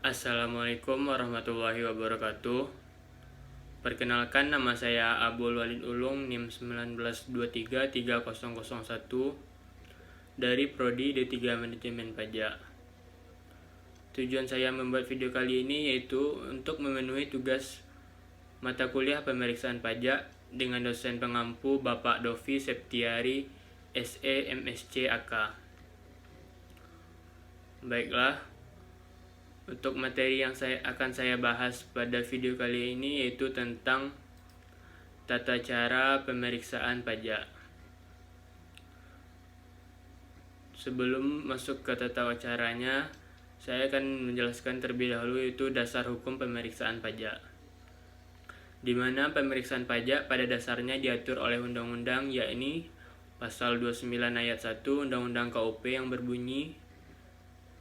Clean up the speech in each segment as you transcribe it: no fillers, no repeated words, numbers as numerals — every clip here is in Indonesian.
Assalamualaikum warahmatullahi wabarakatuh. Perkenalkan, nama saya Abul Walid Ulung, NIM 19233001 dari Prodi D3 Manajemen Pajak. Tujuan saya membuat video kali ini yaitu untuk memenuhi tugas mata kuliah pemeriksaan pajak dengan dosen pengampu Bapak Dovi Septiari, SE MSc AK. Baiklah, untuk materi yang akan saya bahas pada video kali ini yaitu tentang tata cara pemeriksaan pajak. Sebelum masuk ke tata caranya, saya akan menjelaskan terlebih dahulu yaitu dasar hukum pemeriksaan pajak. Di mana pemeriksaan pajak pada dasarnya diatur oleh undang-undang, yakni pasal 29 ayat 1 Undang-Undang KUP yang berbunyi,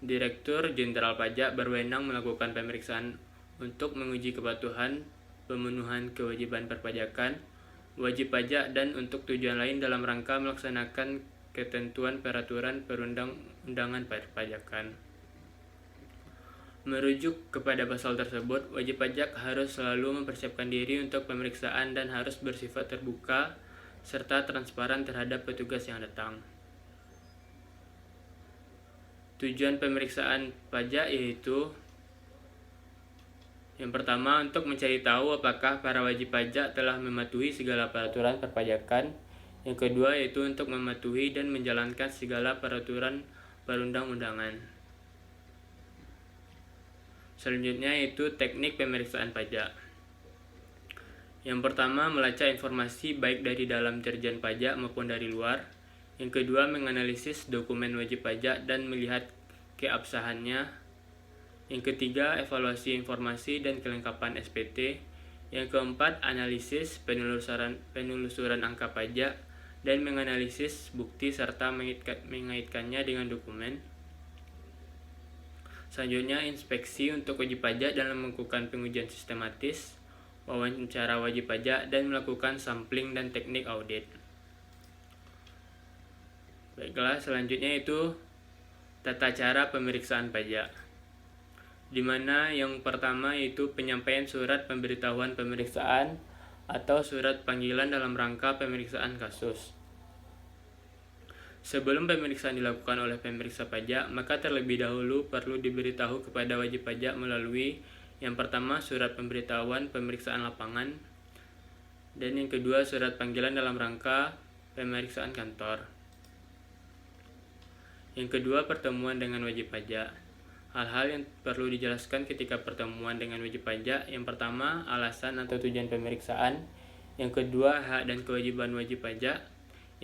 Direktur Jenderal Pajak berwenang melakukan pemeriksaan untuk menguji kepatuhan, pemenuhan kewajiban perpajakan, wajib pajak, dan untuk tujuan lain dalam rangka melaksanakan ketentuan peraturan perundang-undangan perpajakan. Merujuk kepada pasal tersebut, wajib pajak harus selalu mempersiapkan diri untuk pemeriksaan dan harus bersifat terbuka serta transparan terhadap petugas yang datang. Tujuan pemeriksaan pajak yaitu yang pertama, untuk mencari tahu apakah para wajib pajak telah mematuhi segala peraturan perpajakan. Yang kedua yaitu untuk mematuhi dan menjalankan segala peraturan perundang-undangan. Selanjutnya yaitu teknik pemeriksaan pajak. Yang pertama, melacak informasi baik dari dalam Dirjen Pajak maupun dari luar. Yang kedua, menganalisis dokumen wajib pajak dan melihat keabsahannya. Yang ketiga, evaluasi informasi dan kelengkapan SPT. Yang keempat, analisis penelusuran angka pajak dan menganalisis bukti serta mengaitkannya dengan dokumen. Selanjutnya, inspeksi untuk wajib pajak dalam melakukan pengujian sistematis, wawancara wajib pajak, dan melakukan sampling dan teknik audit. Baiklah, selanjutnya itu tata cara pemeriksaan pajak, di mana yang pertama yaitu penyampaian surat pemberitahuan pemeriksaan atau surat panggilan dalam rangka pemeriksaan kasus. Sebelum pemeriksaan dilakukan oleh pemeriksa pajak, maka terlebih dahulu perlu diberitahu kepada wajib pajak melalui yang pertama surat pemberitahuan pemeriksaan lapangan, dan yang kedua surat panggilan dalam rangka pemeriksaan kantor. Yang kedua, pertemuan dengan wajib pajak. Hal-hal yang perlu dijelaskan ketika pertemuan dengan wajib pajak: yang pertama, alasan atau tujuan pemeriksaan. Yang kedua, hak dan kewajiban wajib pajak.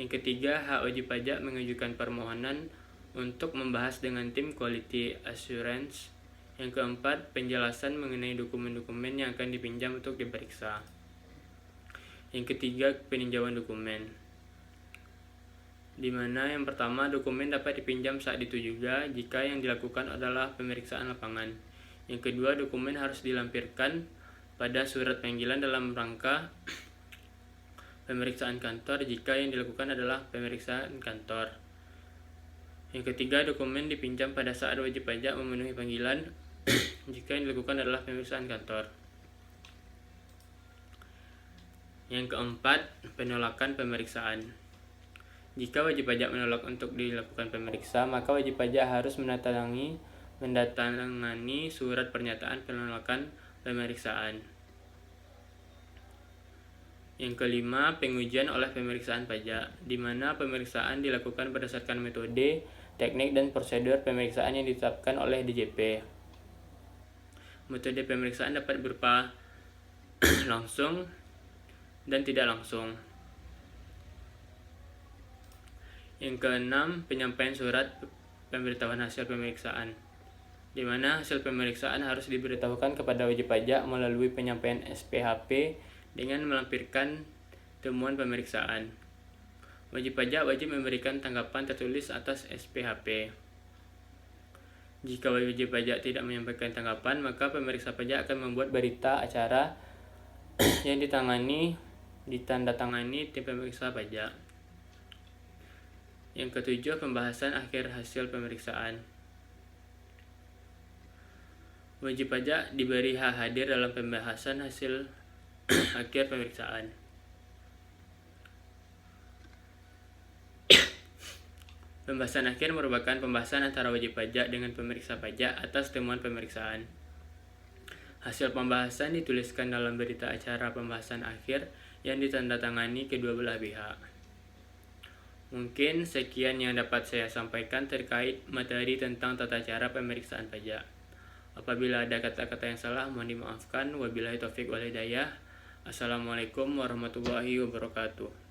Yang ketiga, hak wajib pajak mengajukan permohonan untuk membahas dengan tim quality assurance. Yang keempat, penjelasan mengenai dokumen-dokumen yang akan dipinjam untuk diperiksa. Yang ketiga, peninjauan dokumen, di mana yang pertama, dokumen dapat dipinjam saat itu juga jika yang dilakukan adalah pemeriksaan lapangan. Yang kedua, dokumen harus dilampirkan pada surat panggilan dalam rangka pemeriksaan kantor jika yang dilakukan adalah pemeriksaan kantor. Yang ketiga, dokumen dipinjam pada saat wajib pajak memenuhi panggilan jika yang dilakukan adalah pemeriksaan kantor. Yang keempat, penolakan pemeriksaan. Jika wajib pajak menolak untuk dilakukan pemeriksa, maka wajib pajak harus mendatangani surat pernyataan penolakan pemeriksaan. Yang kelima, pengujian oleh pemeriksaan pajak, di mana pemeriksaan dilakukan berdasarkan metode, teknik, dan prosedur pemeriksaan yang ditetapkan oleh DJP. Metode pemeriksaan dapat berupa langsung dan tidak langsung. Yang keenam, penyampaian surat pemberitahuan hasil pemeriksaan, di mana hasil pemeriksaan harus diberitahukan kepada wajib pajak melalui penyampaian SPHP dengan melampirkan temuan pemeriksaan. Wajib pajak wajib memberikan tanggapan tertulis atas SPHP. Jika wajib pajak tidak menyampaikan tanggapan, maka pemeriksa pajak akan membuat berita acara yang ditandatangani tim pemeriksa pajak. Yang ketujuh, pembahasan akhir hasil pemeriksaan. Wajib pajak diberi hak hadir dalam pembahasan hasil akhir pemeriksaan. Pembahasan akhir merupakan pembahasan antara wajib pajak dengan pemeriksa pajak atas temuan pemeriksaan. Hasil pembahasan dituliskan dalam berita acara pembahasan akhir yang ditandatangani kedua belah pihak. Mungkin sekian yang dapat saya sampaikan terkait materi tentang tata cara pemeriksaan pajak. Apabila ada kata-kata yang salah, mohon dimaafkan. Wabillahi taufik wal hidayah. Assalamualaikum warahmatullahi wabarakatuh.